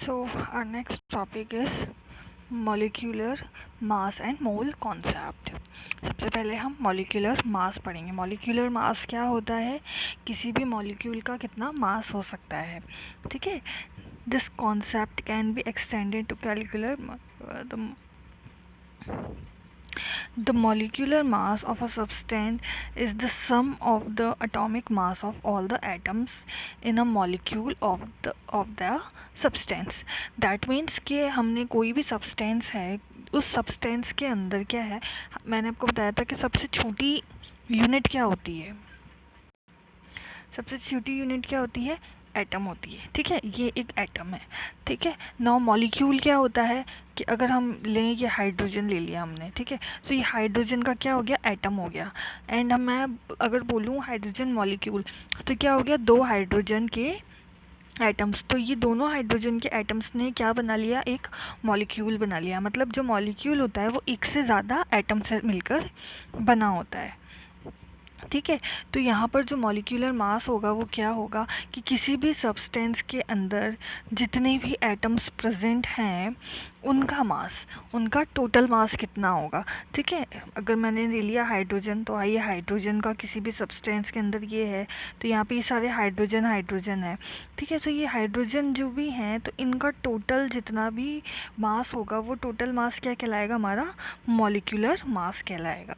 So our next topic is molecular mass and mole concept. सबसे पहले हम molecular mass पढ़ेंगे. molecular mass क्या होता है, किसी भी molecule का कितना mass हो सकता है. ठीक है. This concept can be extended to calculate the molecular mass of a substance is the sum of the atomic mass of all the atoms in a molecule of the substance. That means कि हमने कोई भी substance है, उस substance के अंदर क्या है, मैंने आपको बताया था कि सबसे छोटी यूनिट क्या होती है. सबसे छोटी यूनिट क्या होती है, एटम होती है. ठीक है, ये एक एटम है. ठीक है. नाउ मॉलिक्यूल क्या होता है कि अगर हम लें ये हाइड्रोजन ले लिया हमने. ठीक है. सो ये हाइड्रोजन का क्या हो गया, एटम हो गया. एंड मैं अगर बोलूँ हाइड्रोजन मॉलिक्यूल तो क्या हो गया, दो हाइड्रोजन के एटम्स. तो ये दोनों हाइड्रोजन के एटम्स ने क्या बना लिया, एक मॉलिक्यूल बना लिया. मतलब जो मॉलिक्यूल होता है वो एक से ज़्यादा एटम से मिलकर बना होता है. ठीक है. तो यहाँ पर जो मॉलिक्यूलर मास होगा वो क्या होगा कि किसी भी सब्सटेंस के अंदर जितने भी एटम्स प्रेजेंट हैं उनका मास, उनका टोटल मास कितना होगा. ठीक है. अगर मैंने ले लिया हाइड्रोजन, तो आइए हाइड्रोजन का किसी भी सब्सटेंस के अंदर ये है, तो यहाँ पे ये सारे हाइड्रोजन है. ठीक है. तो ये हाइड्रोजन जो भी हैं तो इनका टोटल जितना भी मास होगा वो टोटल मास क्या कहलाएगा, हमारा मॉलिक्यूलर मास कहलाएगा.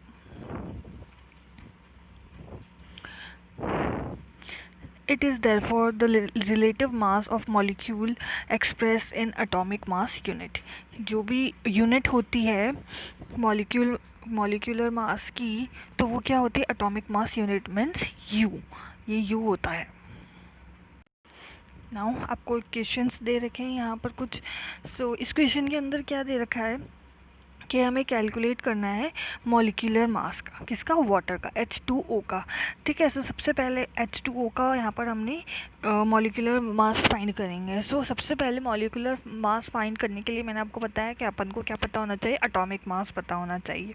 It is therefore the relative mass of molecule expressed in atomic mass unit. जो भी यूनिट होती है मॉलिक्यूलर मास की, तो वो क्या होती है, atomic mass unit means you. ये यू होता है. नाउ आपको क्वेश्चंस दे रखे हैं यहाँ पर कुछ. सो इस क्वेश्चन के अंदर क्या दे रखा है कि हमें कैलकुलेट करना है मॉलिक्यूलर मास का. किसका, वाटर का, H2O का. ठीक है. सो सबसे पहले H2O का यहाँ पर हमने मॉलिक्यूलर मास फाइंड करेंगे. सो सबसे पहले मॉलिक्यूलर मास फाइंड करने के लिए मैंने आपको बताया कि अपन को क्या पता होना चाहिए, एटॉमिक मास पता होना चाहिए.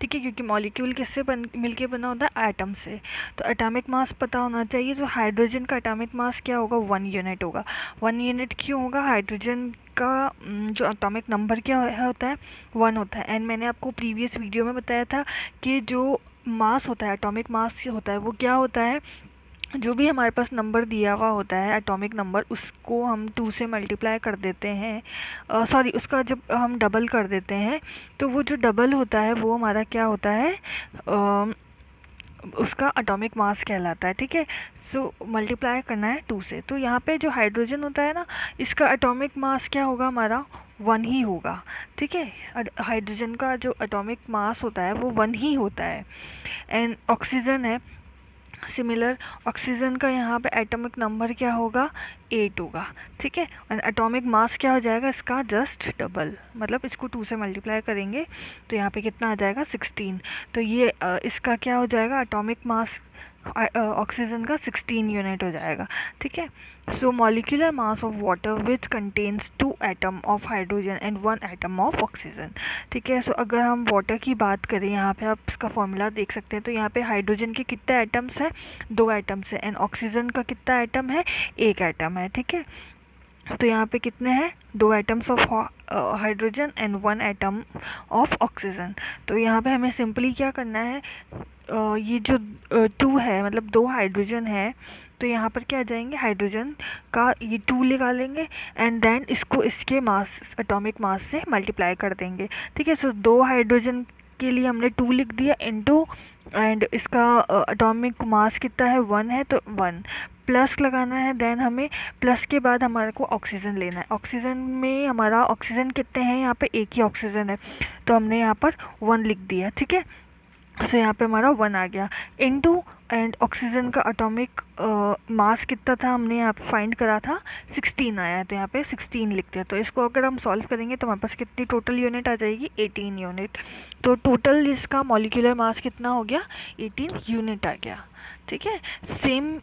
ठीक है. क्योंकि मॉलिक्यूल किससे मिलके बना होता है, एटम से. तो एटॉमिक मास पता होना चाहिए. तो हाइड्रोजन का एटॉमिक मास क्या होगा, 1 यूनिट होगा. 1 यूनिट क्यों होगा, हाइड्रोजन का जो एटॉमिक नंबर क्या होता है, 1 होता है. एंड मैंने आपको प्रीवियस वीडियो में बताया था कि जो मास होता है, एटॉमिक मास होता है, वो क्या होता है, जो भी हमारे पास नंबर दिया हुआ होता है एटॉमिक नंबर, उसको हम 2 से मल्टीप्लाई कर देते हैं. सॉरी, उसका जब हम डबल कर देते हैं तो वो जो डबल होता है वो हमारा क्या होता है, उसका एटॉमिक मास कहलाता है. ठीक है. सो मल्टीप्लाई करना है 2 से. तो यहाँ पे जो हाइड्रोजन होता है ना, इसका एटॉमिक मास क्या होगा, हमारा 1 ही होगा. ठीक है. हाइड्रोजन का जो एटॉमिक मास होता है वो 1 ही होता है. एंड ऑक्सीजन है सिमिलर. ऑक्सीजन का यहाँ पे एटॉमिक नंबर क्या होगा, 8 होगा. ठीक है. और एटॉमिक मास क्या हो जाएगा इसका, जस्ट डबल. मतलब इसको 2 से मल्टीप्लाई करेंगे तो यहाँ पे कितना आ जाएगा, 16. तो ये इसका क्या हो जाएगा, एटॉमिक मास ऑक्सीजन का 16 यूनिट हो जाएगा. ठीक है. So molecular mass of water which contains 2 atom of hydrogen and 1 atom of oxygen. ठीक है. सो अगर हम वाटर की बात करें, यहाँ पे आप इसका फॉर्मूला देख सकते हैं. तो यहाँ पे हाइड्रोजन के कितने एटम्स हैं, 2 एटम्स है. एंड ऑक्सीजन का कितना एटम है, 1 एटम है. ठीक है. तो यहाँ पे कितने हैं, 2 atoms of hydrogen and 1 atom of oxygen. तो यहाँ पे हमें सिंपली क्या करना है, ये जो 2 है, मतलब 2 हाइड्रोजन है, तो यहाँ पर क्या आ जाएंगे, हाइड्रोजन का ये 2 निकालेंगे एंड देन इसको इसके मास, एटॉमिक मास से मल्टीप्लाई कर देंगे. ठीक है. सो 2 हाइड्रोजन के लिए हमने 2 लिख दिया इनटू, एंड इसका एटॉमिक मास कितना है, 1 है, तो 1 प्लस लगाना है. देन हमें प्लस के बाद हमारे को ऑक्सीजन लेना है. ऑक्सीजन में हमारा ऑक्सीजन कितने हैं, यहाँ पे एक ही ऑक्सीजन है, तो हमने यहाँ पर 1 लिख दिया. ठीक है. तो यहाँ पे हमारा 1 आ गया इनटू, एंड ऑक्सीजन का एटॉमिक मास कितना था, हमने यहाँ पे फाइंड करा था 16 आया है, तो यहाँ पे 16 लिखते हैं. तो इसको अगर हम सॉल्व करेंगे तो हमारे पास कितनी टोटल यूनिट आ जाएगी, 18 यूनिट. तो टोटल इसका मॉलिक्यूलर मास कितना हो गया, 18 यूनिट आ गया. ठीक है. सेम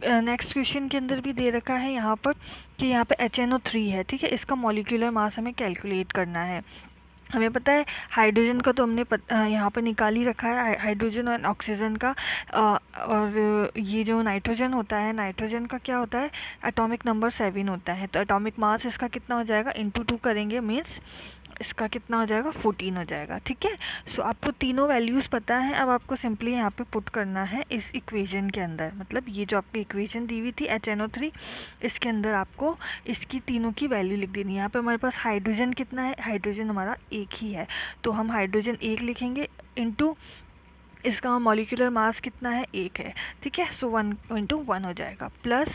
नेक्स्ट क्वेश्चन के अंदर भी दे रखा है यहाँ पर कि यहाँ पे HNO3 है. ठीक है. इसका मॉलिक्यूलर मास हमें कैलकुलेट करना है. हमें पता है हाइड्रोजन का तो हमने यहाँ पर निकाल ही रखा है, हाइड्रोजन और ऑक्सीजन का। और ये जो नाइट्रोजन होता है, नाइट्रोजन का क्या होता है, एटॉमिक नंबर 7 होता है। तो एटॉमिक मास इसका कितना हो जाएगा, इंटू 2 करेंगे, मीन्स इसका कितना हो जाएगा, 14 हो जाएगा। ठीक है, सो आपको तीनों वैल्यूज़ पता है। अब आपको सिंपली यहाँ पे पुट करना है इस इक्वेशन के अंदर, मतलब ये जो आपकी इक्वेशन दी हुई थी HNO3, इसके अंदर आपको इसकी तीनों की वैल्यू लिख देनी है। यहाँ पे हमारे पास हाइड्रोजन कितना है, हाइड्रोजन हमारा एक ही है, तो हम हाइड्रोजन एक लिखेंगे, इंटू इसका मॉलिक्यूलर मास कितना है, एक है। ठीक है, सो 1 हो जाएगा, प्लस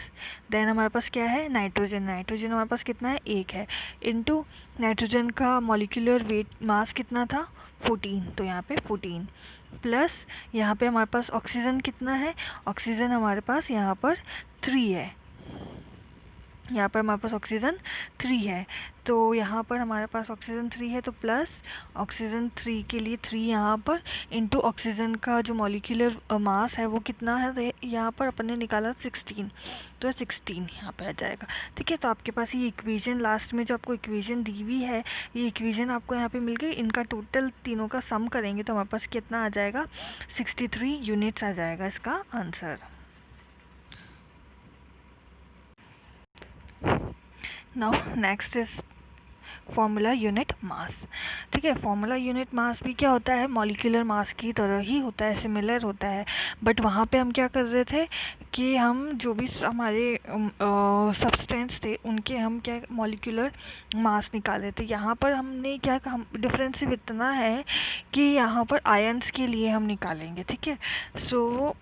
देन हमारे पास क्या है, नाइट्रोजन, नाइट्रोजन हमारे पास कितना है, एक है, इंटू नाइट्रोजन का मॉलिक्यूलर वेट मास कितना था, 14, तो यहाँ पे 14, प्लस यहाँ पे हमारे पास ऑक्सीजन कितना है, ऑक्सीजन हमारे पास यहाँ पर 3 है, यहाँ पर हमारे पास ऑक्सीजन 3 है, तो यहाँ पर हमारे पास ऑक्सीजन 3 है, तो प्लस ऑक्सीजन 3 के लिए 3 यहाँ पर, इंटू ऑक्सीजन का जो मॉलिक्यूलर मास है वो कितना है, तो यहाँ पर अपन ने निकाला 16, तो 16 यहाँ पे आ जाएगा। ठीक है, तो आपके पास ये इक्वेशन, लास्ट में जो आपको इक्वेशन दी हुई है, ये इक्वेशन आपको यहाँ पे मिल गई। इनका टोटल तीनों का सम करेंगे तो हमारे पास कितना आ जाएगा, 63 यूनिट्स आ जाएगा इसका answer. Now next is formula unit mass. ठीक है, फॉर्मूला यूनिट मास भी क्या होता है, मॉलिक्यूलर मास की तरह ही होता है, सिमिलर होता है, बट वहाँ पे हम क्या कर रहे थे कि हम जो भी हमारे सब्सटेंस थे उनके हम क्या मॉलिक्यूलर मास निकाल रहे थे। यहाँ पर हमने क्या, हम डिफरेंस सिर्फ इतना है कि यहाँ पर आयंस के लिए हम निकालेंगे। ठीक है, सो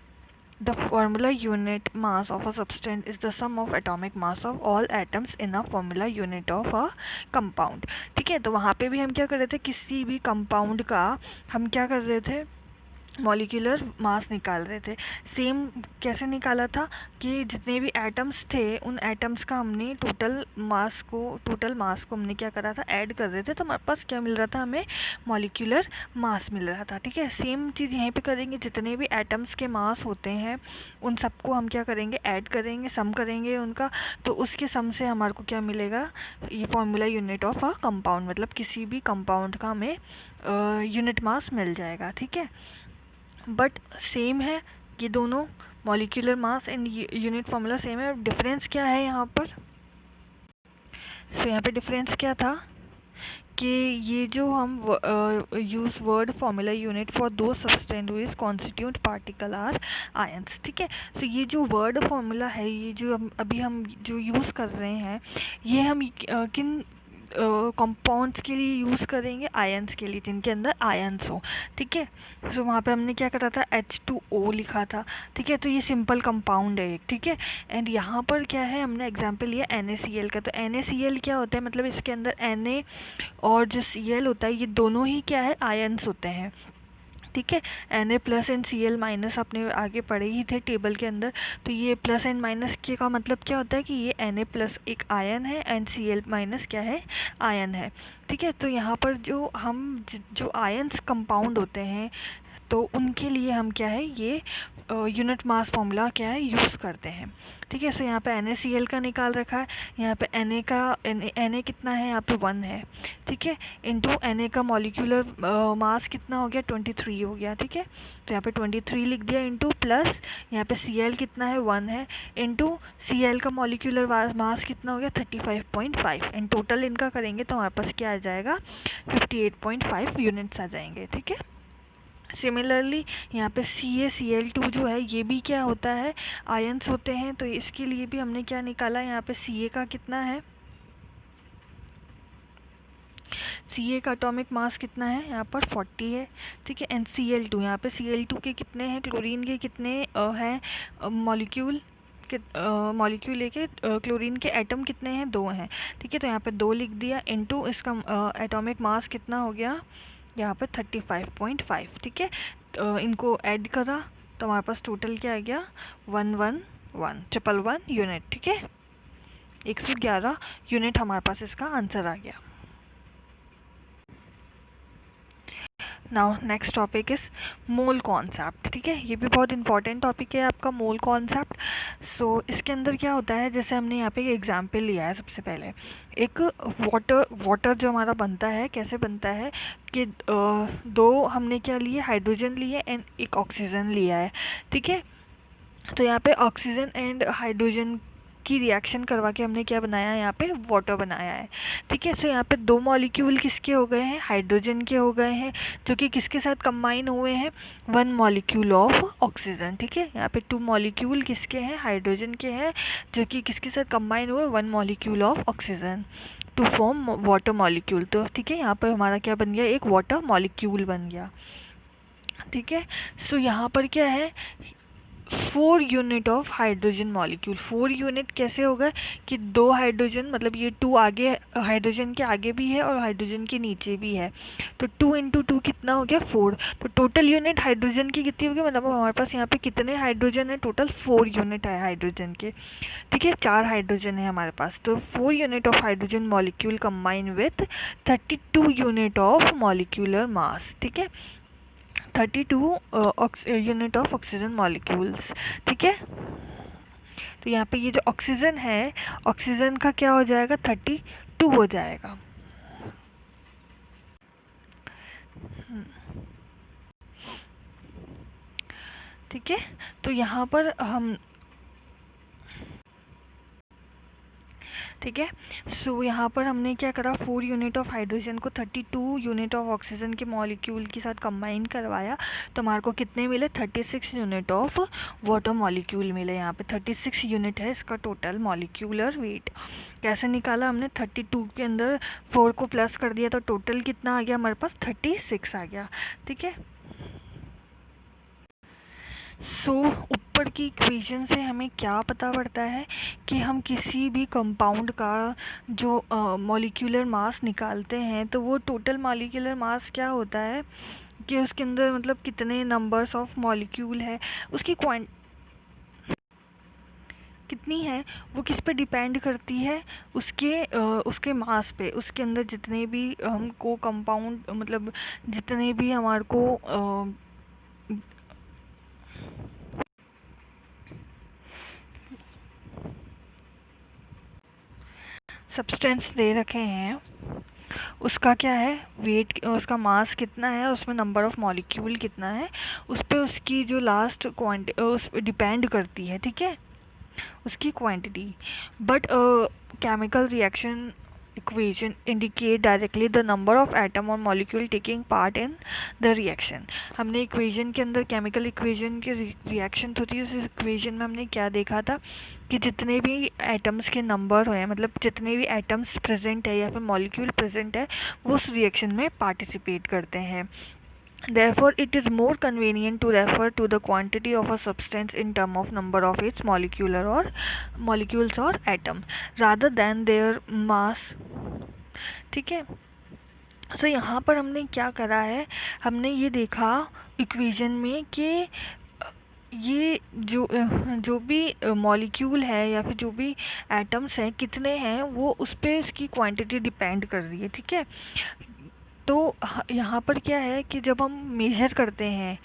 the formula unit mass of a substance is the sum of atomic mass of all atoms in a formula unit of a compound। ठीक है, तो वहाँ पे भी हम क्या कर रहे थे, किसी भी कंपाउंड का हम क्या कर रहे थे, मॉलिक्यूलर मास निकाल रहे थे। सेम कैसे निकाला था कि जितने भी एटम्स थे उन एटम्स का हमने टोटल मास को हमने क्या करा था, ऐड कर रहे थे, तो हमारे पास क्या मिल रहा था, हमें मॉलिक्यूलर मास मिल रहा था। ठीक है, सेम चीज़ यहीं पे करेंगे, जितने भी एटम्स के मास होते हैं उन सबको हम क्या करेंगे, ऐड करेंगे, सम करेंगे उनका, तो उसके सम से हमारे को क्या मिलेगा, ये formula unit of a compound, मतलब किसी भी कंपाउंड का हमें यूनिट मास मिल जाएगा। ठीक है, बट सेम है ये दोनों, molecular mass and unit formula same है। डिफरेंस क्या है यहाँ पर, यहाँ पे डिफरेंस क्या था कि ये जो हम use word formula unit for दो substance which constitute particle are ions. ठीक है, सो ये जो वर्ड फार्मूला है, ये जो अभी हम जो यूज़ कर रहे हैं, ये हम किन कंपाउंड्स के लिए यूज़ करेंगे, आयंस के लिए, जिनके अंदर आयंस हो। ठीक है, सो वहाँ पे हमने क्या करा था, H2O लिखा था। ठीक है, तो ये सिंपल कंपाउंड है एक। ठीक है, एंड यहाँ पर क्या है, हमने एग्जांपल लिया NaCl का, तो NaCl क्या होता है, मतलब इसके अंदर Na और जो Cl होता है, ये दोनों ही क्या है, आयंस होते हैं। ठीक है, Na plus and Cl minus अपने आगे पढ़े ही थे टेबल के अंदर, तो ये प्लस एंड माइनस के का मतलब क्या होता है कि ये Na प्लस एक आयन है एंड Cl माइनस क्या है, आयन है। ठीक है, तो यहाँ पर जो आयंस कंपाउंड होते हैं तो उनके लिए हम क्या है, ये यूनिट मास फॉर्मूला क्या है, यूज़ करते हैं। ठीक है, सो यहाँ पे NaCl का निकाल रखा है, यहाँ पे Na कितना है, यहाँ पे 1 है। ठीक है, इंटू Na का मॉलिक्यूलर मास कितना हो गया, 23 हो गया। ठीक है, तो यहाँ पे 23 लिख दिया, इंटू प्लस यहाँ पे Cl कितना है, 1 है, इंटू Cl का मॉलिक्यूलर मास कितना हो गया, 35.5, एंड टोटल इनका करेंगे तो हमारे पास क्या आ जाएगा, 58.5 यूनिट्स आ जाएंगे। ठीक है, सिमिलरली यहाँ पे CaCl2 जो है, ये भी क्या होता है, आयंस होते हैं, तो इसके लिए भी हमने क्या निकाला, यहाँ पे Ca का कितना है, Ca का एटॉमिक मास कितना है, यहाँ पर 40 है। ठीक है, एंड Cl2, यहाँ पे Cl2 के कितने हैं, क्लोरीन के कितने हैं मॉलिक्यूल मॉलिक्यूल लेके, क्लोरीन के एटम कितने हैं, 2 हैं। ठीक है, तो यहाँ पे 2 लिख दिया, इनटू इसका एटॉमिक मास कितना हो गया, यहाँ पे 35.5। ठीक है, तो इनको ऐड करा तो हमारे पास टोटल क्या आ गया, 111 यूनिट। ठीक है, 111 यूनिट हमारे पास इसका आंसर आ गया। Now next topic is mole concept. ठीक है, ये भी बहुत इंपॉर्टेंट टॉपिक है आपका, मोल कॉन्सेप्ट। सो इसके अंदर क्या होता है, जैसे हमने यहाँ पे एक एग्जांपल लिया है। सबसे पहले एक वाटर जो हमारा बनता है, कैसे बनता है कि दो हमने क्या लिए, हाइड्रोजन लिए एंड एक ऑक्सीजन लिया है। ठीक है, तो यहाँ पे ऑक्सीजन एंड हाइड्रोजन की रिएक्शन करवा के हमने क्या बनाया है, यहाँ पे वाटर बनाया है। ठीक है, सो यहाँ पे दो मॉलिक्यूल किसके हो गए हैं, हाइड्रोजन के हो गए हैं, जो कि किसके साथ कंबाइन हुए हैं, वन मॉलिक्यूल ऑफ ऑक्सीजन। ठीक है, यहाँ पे टू मॉलिक्यूल किसके हैं, हाइड्रोजन के हैं, जो कि किसके साथ कंबाइन हुए, one molecule of oxygen to form water molecule. तो ठीक है, यहाँ पर हमारा क्या बन गया, एक वाटर मॉलिक्यूल बन गया। ठीक है, सो यहाँ पर क्या है, 4 unit of hydrogen molecule. 4 unit कैसे होगा कि दो हाइड्रोजन, मतलब ये 2 आगे, हाइड्रोजन के आगे भी है और हाइड्रोजन के नीचे भी है, तो 2 इंटू 2 कितना हो गया, 4। तो टोटल यूनिट हाइड्रोजन की कितनी होगी, मतलब हमारे पास यहाँ पे कितने हाइड्रोजन है, टोटल 4 यूनिट है हाइड्रोजन के। ठीक है, 4 हाइड्रोजन है हमारे पास, तो 4 unit of hydrogen molecule combine with 32 unit of molecular mass. ठीक है, 32 यूनिट ऑफ ऑक्सीजन मॉलिक्यूल्स। ठीक है, तो यहाँ पे ये जो ऑक्सीजन है, ऑक्सीजन का क्या हो जाएगा, 32 हो जाएगा। ठीक है, तो यहाँ पर हम, ठीक है, सो यहाँ पर हमने क्या करा, 4 यूनिट ऑफ हाइड्रोजन को 32 यूनिट ऑफ ऑक्सीजन के मॉलिक्यूल के साथ कंबाइन करवाया, तो हमारे को कितने मिले, 36 यूनिट ऑफ वाटर मॉलिक्यूल मिले। यहाँ पे 36 यूनिट है इसका टोटल मॉलिक्यूलर वेट। कैसे निकाला हमने, 32 के अंदर 4 को प्लस कर दिया, तो टोटल कितना आ गया हमारे पास, 36 आ गया। ठीक है, सो ऊपर की इक्वेशन से हमें क्या पता पड़ता है कि हम किसी भी कंपाउंड का जो मॉलिक्यूलर मास निकालते हैं, तो वो टोटल मॉलिक्यूलर मास क्या होता है कि उसके अंदर मतलब कितने नंबर्स ऑफ मॉलिक्यूल है, उसकी कितनी है, वो किस पे डिपेंड करती है, उसके मास पे। उसके अंदर जितने भी हमको कंपाउंड, मतलब जितने भी हमारे को सब्सटेंस दे रखे हैं, उसका क्या है वेट, उसका मास कितना है, उसमें नंबर ऑफ़ मॉलिक्यूल कितना है, उस पर उसकी जो लास्ट क्वांटिटी उस पर डिपेंड करती है। ठीक है, उसकी quantity. But chemical reaction equation indicate directly the number of atom or molecule taking part in the reaction। हमने इक्वेशन के अंदर, केमिकल इक्वेशन के रिएक्शन होती है, उस इक्वेशन में हमने क्या देखा था कि जितने भी एटम्स के नंबर हैं, मतलब जितने भी एटम्स प्रेजेंट है या फिर मॉलिक्यूल प्रेजेंट है, वो उस रिएक्शन में पार्टिसिपेट करते हैं। Therefore, it is more convenient to refer to the quantity of a substance in term of number of its molecules or atom rather than their mass। ठीक है, सो यहाँ पर हमने क्या करा है, हमने ये देखा इक्वेशन में कि ये जो भी मॉलिक्यूल है या फिर जो भी एटम्स हैं कितने हैं, वो उस पर उसकी क्वांटिटी डिपेंड कर रही है। ठीक है, तो यहाँ पर क्या है कि जब हम मेज़र करते हैं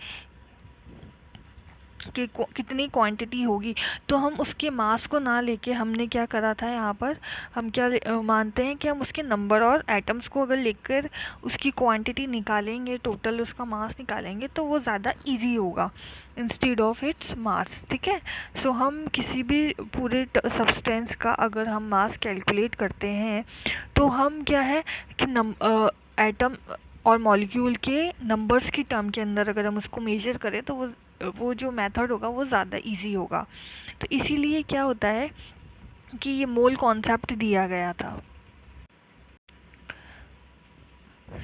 कि कितनी क्वांटिटी होगी, तो हम उसके मास को ना लेके हमने क्या करा था, यहाँ पर हम क्या मानते हैं कि हम उसके नंबर और एटम्स को अगर लेकर उसकी क्वांटिटी निकालेंगे, टोटल उसका मास निकालेंगे, तो वो ज़्यादा इजी होगा इंस्टेड ऑफ इट्स मास। ठीक है, सो हम किसी भी पूरे सब्सटेंस का अगर हम मास कैलकुलेट करते हैं, तो हम क्या है कि एटम और मॉलिक्यूल के नंबर्स की टर्म के अंदर अगर हम उसको मेजर करें, तो वो जो मेथड होगा वो ज़्यादा इजी होगा। तो इसीलिए क्या होता है कि ये मोल कॉन्सेप्ट दिया गया था।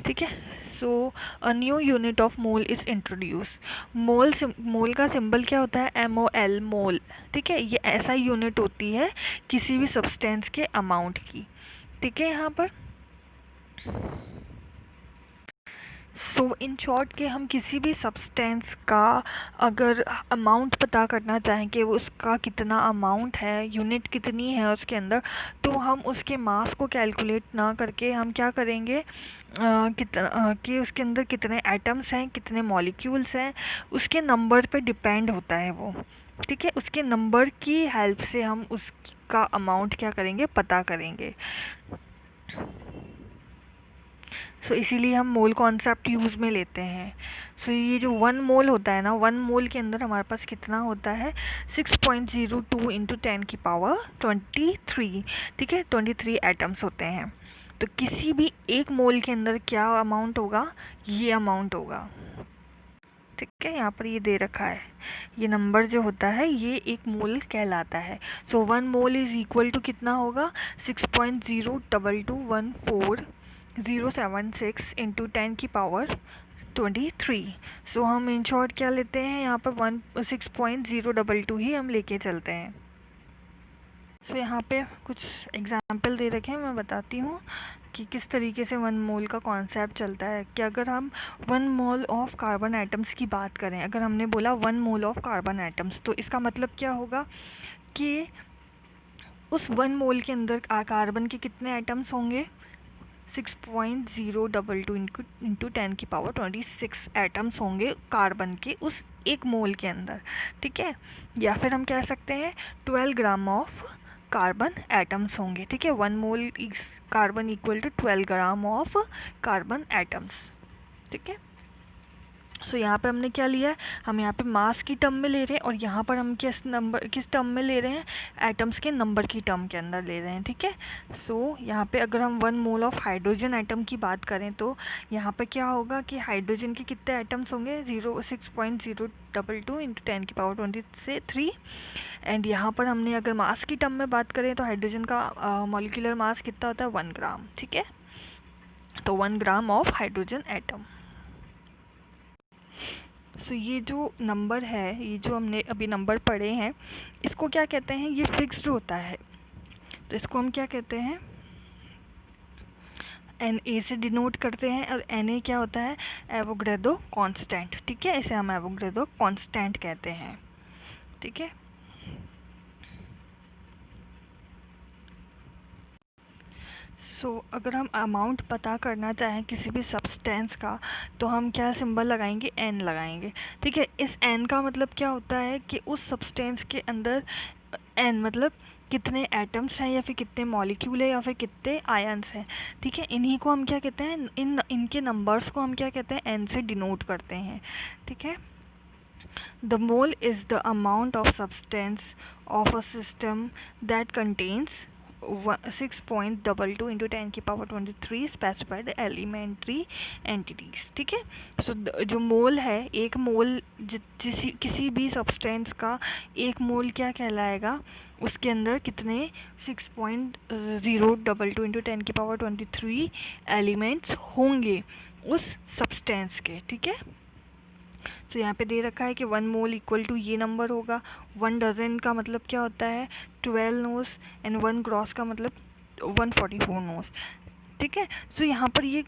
ठीक है, so a new unit of mole is introduce. Mole का सिंबल क्या होता है, MOL, मोल। ठीक है, ये ऐसा यूनिट होती है किसी भी सब्सटेंस के अमाउंट की। ठीक है, यहाँ पर सो इन शॉर्ट कि हम किसी भी सब्सटेंस का अगर अमाउंट पता करना चाहें कि वो उसका कितना अमाउंट है, यूनिट कितनी है उसके अंदर, तो हम उसके मास को कैलकुलेट ना करके हम क्या करेंगे कितना कि उसके अंदर कितने एटम्स हैं, कितने मॉलिक्यूल्स हैं, उसके नंबर पे डिपेंड होता है वो। ठीक है, उसके नंबर की हेल्प से हम उसका अमाउंट क्या करेंगे, पता करेंगे। सो इसीलिए हम मोल कॉन्सेप्ट यूज़ में लेते हैं। सो ये जो 1 मोल होता है ना, 1 मोल के अंदर हमारे पास कितना होता है, 6.02 इंटू 10⁻23। ठीक है, 23 एटम्स होते हैं। तो किसी भी एक मोल के अंदर क्या अमाउंट होगा, ये अमाउंट होगा। ठीक है, यहाँ पर ये दे रखा है, ये नंबर जो होता है ये एक मोल कहलाता है। सो 1 मोल इज़ इक्वल टू कितना होगा, 6.022214 076 इंटू 10⁻23। सो हम इन शॉर्ट क्या लेते हैं, यहाँ पर 6.022 ही हम लेके चलते हैं। सो यहाँ पे कुछ एग्जाम्पल दे रखे हैं, मैं बताती हूँ कि किस तरीके से 1 मोल का कॉन्सेप्ट चलता है। कि अगर हम 1 मोल ऑफ कार्बन एटम्स की बात करें, अगर हमने बोला 1 मोल ऑफ कार्बन एटम्स, तो इसका मतलब क्या होगा कि उस 1 मोल के अंदर कार्बन के कितने एटम्स होंगे, 6.022 इंटू 10⁻26 एटम्स होंगे कार्बन के उस 1 मोल के अंदर। ठीक है, या फिर हम कह सकते हैं 12 ग्राम ऑफ कार्बन एटम्स होंगे। ठीक है, 1 mole is carbon equal to 12 gram of carbon atoms. ठीक है, सो यहाँ पे हमने क्या लिया है, हम यहाँ पे मास की टर्म में ले रहे हैं, और यहाँ पर हम किस टर्म में ले रहे हैं, एटम्स के नंबर की टर्म के अंदर ले रहे हैं। ठीक है, सो यहाँ पे अगर हम 1 मोल ऑफ हाइड्रोजन एटम की बात करें, तो यहाँ पे क्या होगा कि हाइड्रोजन के कितने एटम्स होंगे, 6.022 इंटू 10⁻23। एंड यहाँ पर हमने अगर मास की टर्म में बात करें, तो हाइड्रोजन का मॉलिक्यूलर मास कितना होता है, 1 ग्राम। ठीक है, तो 1 ग्राम ऑफ हाइड्रोजन एटम। सो ये जो नंबर है, ये जो हमने अभी नंबर पढ़े हैं, इसको क्या कहते हैं, ये फिक्स्ड होता है। तो इसको हम क्या कहते हैं, एन ए से डिनोट करते हैं, और एन ए क्या होता है, एवोग्रेडो कांस्टेंट। ठीक है, इसे हम एवोग्रेडो कांस्टेंट कहते हैं। ठीक है, अगर हम अमाउंट पता करना चाहें किसी भी सब्सटेंस का, तो हम क्या सिंबल लगाएंगे, एन लगाएंगे। ठीक है, इस एन का मतलब क्या होता है कि उस सब्सटेंस के अंदर एन मतलब कितने एटम्स हैं, या फिर कितने मॉलिक्यूल है, या फिर कितने आयन्स हैं। ठीक है, इन्हीं को हम क्या कहते हैं, इनके नंबर्स को हम क्या कहते हैं, एन से डिनोट करते हैं। ठीक है, the mole is the amount of substance of a system that contains 6.22 into 10⁻23 specified elementary entities. ठीक है, सो जो मोल है, एक मोल किसी भी सब्सटेंस का एक मोल क्या कहलाएगा, उसके अंदर कितने 6.022 इंटू 10⁻23 एलिमेंट्स होंगे उस सब्सटेंस के। ठीक है, सो यहाँ पे दे रखा है कि 1 मोल इक्वल टू ये नंबर होगा। 1 डज़न का मतलब क्या होता है, 12 नोस, एंड 1 ग्रॉस का मतलब 144 नोस। ठीक है, सो यहाँ पर ये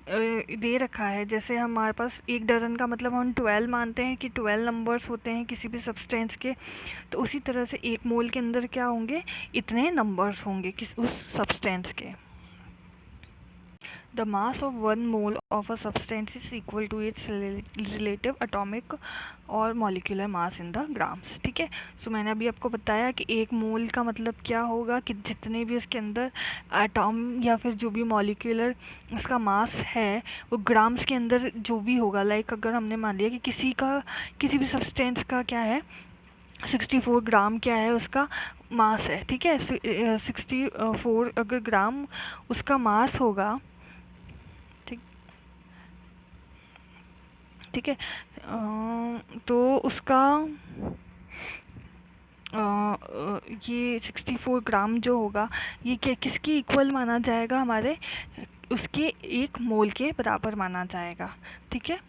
दे रखा है, जैसे हमारे पास 1 डज़न का मतलब हम 12 मानते हैं कि 12 नंबर्स होते हैं किसी भी सब्सटेंस के, तो उसी तरह से 1 मोल के अंदर क्या होंगे, इतने नंबर्स होंगे किस उस सब्सटेंस के। The mass of 1 mole of a substance is equal to its relative atomic और molecular mass in the grams। ठीक है, सो मैंने अभी आपको बताया कि 1 मोल का मतलब क्या होगा, कि जितने भी उसके अंदर एटॉम या फिर जो भी मॉलिक्यूलर उसका मास है, वो ग्राम्स के अंदर जो भी होगा। लाइक अगर हमने मान लिया कि किसी भी सब्सटेंस का क्या है, 64 ग्राम क्या है उसका मास है। ठीक है, 64 अगर ग्राम उसका मास होगा, ठीक है, तो उसका ये 64 ग्राम जो होगा, ये किसकी इक्वल माना जाएगा, हमारे उसके 1 मोल के बराबर माना जाएगा। ठीक है,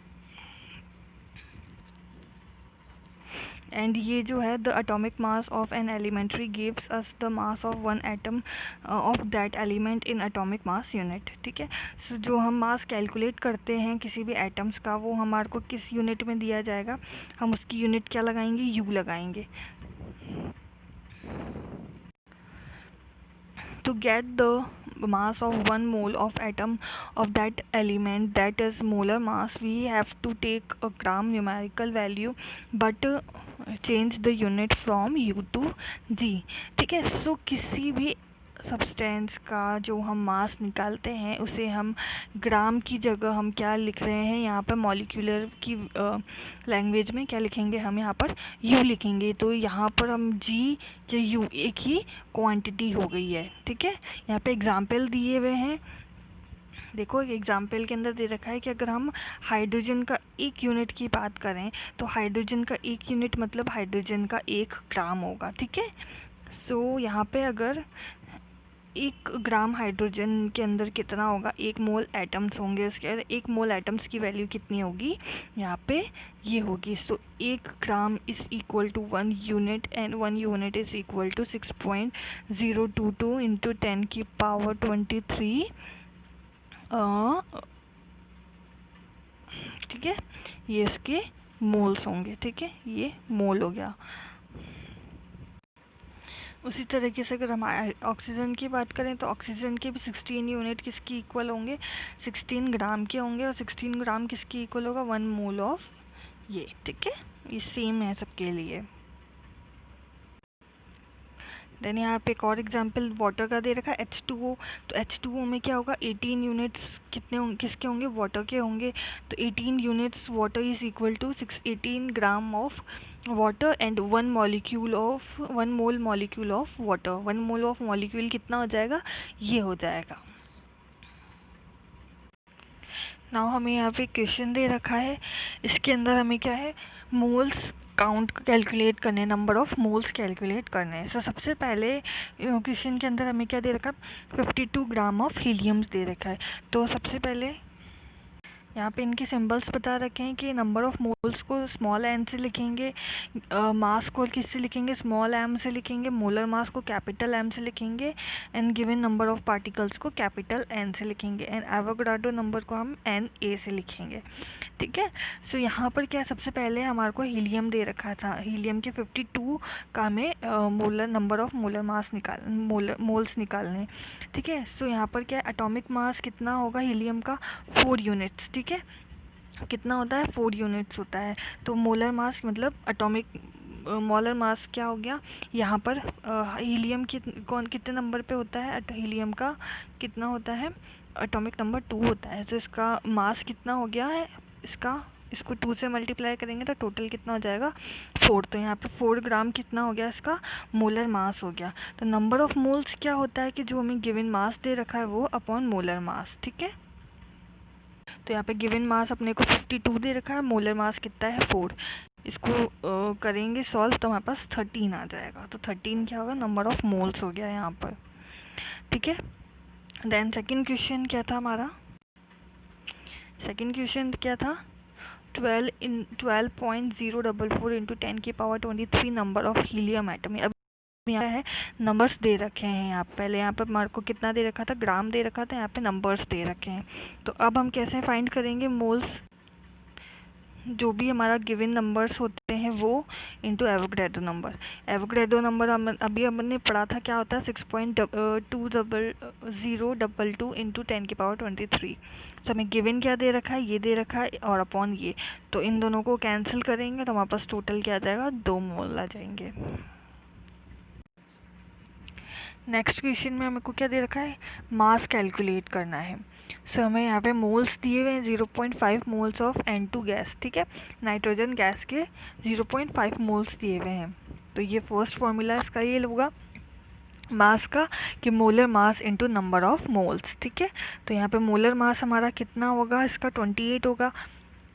एंड ये जो है the atomic mass of an elementary gives us the mass of one atom of that element in atomic mass unit, ठीक है। सो जो हम मास कैलकुलेट करते हैं किसी भी एटम्स का, वो हमारे को किस यूनिट में दिया जाएगा, हम उसकी यूनिट क्या लगाएंगे, यू लगाएंगे। To get the mass of 1 mole of atom of that element, that is molar mass, we have to take a gram numerical value but change the unit from u to g, ठीक है। सो किसी भी substance का जो हम मास निकालते हैं उसे हम ग्राम की जगह हम क्या लिख रहे हैं, यहाँ पर मॉलिक्यूलर की लैंग्वेज में क्या लिखेंगे, हम यहाँ पर यू लिखेंगे। तो यहाँ पर हम जी या यू एक ही क्वांटिटी हो गई है, ठीक है। यहाँ पे एग्जाम्पल दिए हुए हैं, देखो एग्जाम्पल के अंदर दे रखा है कि अगर हम हाइड्रोजन का एक यूनिट की बात करें तो हाइड्रोजन का एक यूनिट मतलब हाइड्रोजन का 1 ग्राम होगा, ठीक है। सो यहाँ पे अगर 1 ग्राम हाइड्रोजन के अंदर कितना होगा, 1 मोल एटम्स होंगे, उसके अंदर 1 मोल एटम्स की वैल्यू कितनी होगी, यहाँ पे ये होगी। So 1 gram is equal to 1 unit and 1 unit is equal to 6.022 into 10 की पावर 23, ठीक है। ये इसके मोल्स होंगे, ठीक है, ये मोल हो गया। उसी तरीके से अगर हम ऑक्सीजन की बात करें तो ऑक्सीजन के भी 16 यूनिट किसकी इक्वल होंगे, 16 ग्राम के होंगे, और 16 ग्राम किसकी इक्वल होगा, 1 मोल ऑफ ये, ठीक है। ये सेम है सबके लिए। देन यहाँ पे एक और एग्जांपल वाटर का दे रखा है H2O। तो H2O में क्या होगा, 18 यूनिट्स कितने होंगे, किसके होंगे, वाटर के होंगे। तो 18 units water is equal to 18 gram of water and 1 mole molecule of water. 1 mole of molecule कितना हो जाएगा, ये हो जाएगा। नाउ हमें यहाँ पे क्वेश्चन दे रखा है, इसके अंदर हमें क्या है, मोल्स काउंट कैलकुलेट करने, नंबर ऑफ़ मोल्स कैलकुलेट करने हैं। सो सबसे पहले क्वेश्चन के अंदर हमें क्या दे रखा है, 52 ग्राम ऑफ हीलियम्स दे रखा है। तो सबसे पहले यहाँ पे इनके सिंबल्स बता रखे हैं कि नंबर ऑफ़ मोल्स को स्मॉल एन से लिखेंगे, मास को किससे लिखेंगे, स्मॉल एम से लिखेंगे, मोलर मास को कैपिटल एम से लिखेंगे, and given number of particles को कैपिटल एन से लिखेंगे, एंड एवोगाड्रो नंबर को हम एन ए से लिखेंगे, ठीक है। सो यहाँ पर क्या, सबसे पहले हमारे को हीलियम दे रखा था, हीलियम के 52 का हमें molar number of molar mass moles निकालने, ठीक है। सो यहाँ पर क्या, एटॉमिक मास कितना होगा हीलियम का, 4 यूनिट्स, ठीक है। कितना होता है, 4 यूनिट्स होता है। तो मोलर मास मतलब एटॉमिक मोलर मास क्या हो गया, यहाँ पर हीलियम कितने नंबर पे होता है, हीलियम का कितना होता है, एटॉमिक नंबर 2 होता है। तो इसका मास कितना हो गया है, इसको 2 से मल्टीप्लाई करेंगे तो टोटल कितना हो जाएगा, 4। तो यहाँ पे 4 ग्राम कितना हो गया, इसका मोलर मास हो गया। तो नंबर ऑफ़ मोल्स क्या होता है कि जो हमें गिवन मास दे रखा है वो अपॉन मोलर मास, ठीक है। तो यहाँ पे गिवन मास अपने को 52 दे रखा है, मोलर मास कितना है, 4। इसको करेंगे सॉल्व तो हमारे पास 13 आ जाएगा। तो 13 क्या होगा, नंबर ऑफ़ मोल्स हो गया यहाँ पर, ठीक है। देन सेकंड क्वेश्चन क्या था हमारा, सेकंड क्वेश्चन क्या था, 12.044 इंटू 10 की power 23 number of helium atom. अब यहाँ है नंबर्स दे रखे हैं, यहाँ पहले यहाँ पर हमारे को कितना दे रखा था, ग्राम दे रखा था, यहाँ पे नंबर्स दे रखे हैं। तो अब हम कैसे फाइंड करेंगे मोल्स, जो भी हमारा गिवन नंबर्स होते हैं वो into Avogadro number. Avogadro number अभी हमने पढ़ा था क्या होता है, 6.2022 इंटू 10 की पावर 23। तो हमें गिवन क्या दे रखा है, ये दे रखा है, और अपॉन ये, तो इन दोनों को कैंसिल करेंगे तो हमारे पास टोटल क्या आ जाएगा, 2 मोल आ जाएंगे। नेक्स्ट क्वेश्चन में हमें को क्या दे रखा है, मास कैलकुलेट करना है। सो हमें यहाँ पे मोल्स दिए हुए हैं, 0.5 मोल्स ऑफ N2 गैस, ठीक है, नाइट्रोजन गैस के 0.5 मोल्स दिए हुए हैं। तो ये फर्स्ट फॉर्मूला इसका ये होगा मास का कि molar mass into number of moles, ठीक है। तो यहाँ पे मोलर मास हमारा कितना होगा, इसका 28 होगा,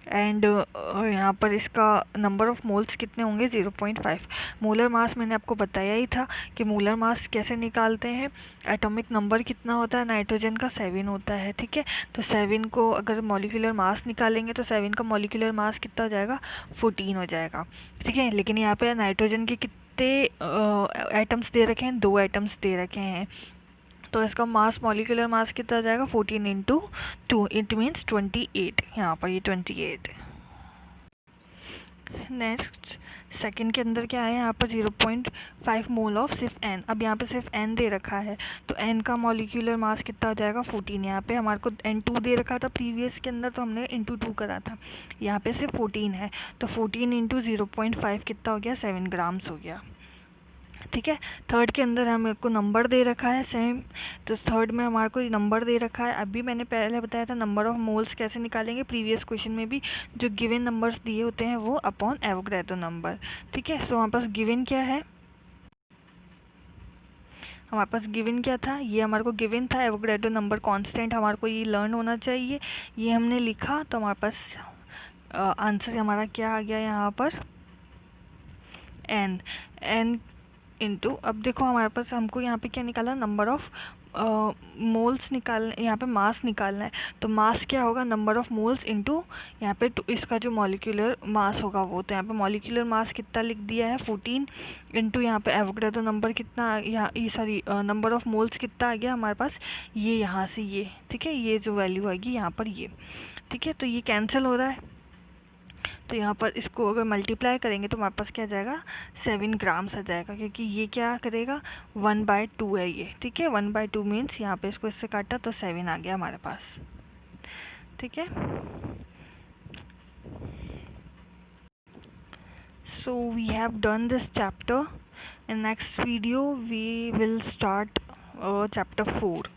एंड यहाँ पर इसका नंबर ऑफ़ मोल्स कितने होंगे 0.5। मोलर मास मैंने आपको बताया ही था कि मोलर मास कैसे निकालते हैं। एटॉमिक नंबर कितना होता है नाइट्रोजन का 7 होता है, ठीक है। तो 7 को अगर मॉलिक्यूलर मास निकालेंगे तो 7 का मॉलिक्यूलर मास कितना हो जाएगा 14 हो जाएगा, ठीक है। लेकिन यहाँ पे नाइट्रोजन के कितने एटम्स दे रखे हैं, 2 एटम्स दे रखे हैं, तो इसका मास मॉलिक्यूलर मास कितना आ जाएगा 14 इंटू 2, इट मीन्स 28। यहाँ पर ये 28। नेक्स्ट सेकंड के अंदर क्या है, यहाँ पर 0.5 मोल ऑफ सिर्फ एन। अब यहाँ पे सिर्फ एन दे रखा है, तो एन का मॉलिक्यूलर मास कितना आ जाएगा 14। यहाँ पे हमारे को N2 दे रखा था प्रीवियस के अंदर, तो हमने इंटू 2 करा था। यहाँ पे सिर्फ 14 है, तो 14 इंटू 0.5 कितना हो गया 7 ग्राम्स हो गया, ठीक है। थर्ड के अंदर हमें को नंबर दे रखा है सेम, तो थर्ड में हमारे को नंबर दे रखा है। अभी मैंने पहले बताया था नंबर ऑफ मोल्स कैसे निकालेंगे, प्रीवियस क्वेश्चन में भी जो गिवन नंबर्स दिए होते हैं वो अपॉन एवोगैड्रो नंबर, ठीक है। सो हमारे पास गिवन क्या है, हमारे पास गिवन क्या था, ये हमारे को गिवन था एवोगैड्रो नंबर कांस्टेंट, हमारे को ये लर्न होना चाहिए। ये हमने लिखा, तो हमारे पास आंसर हमारा क्या आ गया यहाँ पर एन इंटू, अब देखो हमारे पास हमको यहाँ पे क्या निकाला, नंबर ऑफ़ मोल्स निकाल, यहाँ पे मास निकालना है। तो मास क्या होगा, नंबर ऑफ़ मोल्स इंटू यहाँ पे इसका जो मॉलिक्यूलर मास होगा वो, तो यहाँ पे मॉलिक्यूलर मास कितना लिख दिया है 14 इंटू यहाँ पे एवोगैड्रो नंबर कितना, यहाँ ये सॉरी नंबर ऑफ़ मोल्स कितना आ गया हमारे पास, ये यहाँ से ये, ठीक है। ये जो वैल्यू आएगी यहाँ पर ये, ठीक है। तो ये कैंसिल हो रहा है, तो यहाँ पर इसको अगर मल्टीप्लाई करेंगे तो हमारे पास क्या आ जाएगा 7 ग्राम्स आ जाएगा, क्योंकि ये क्या करेगा 1/2 है ये, ठीक है। 1/2 मीन्स यहाँ पे इसको इससे काटा तो 7 आ गया हमारे पास, ठीक है। So we have done this chapter. In next video we will start chapter 4।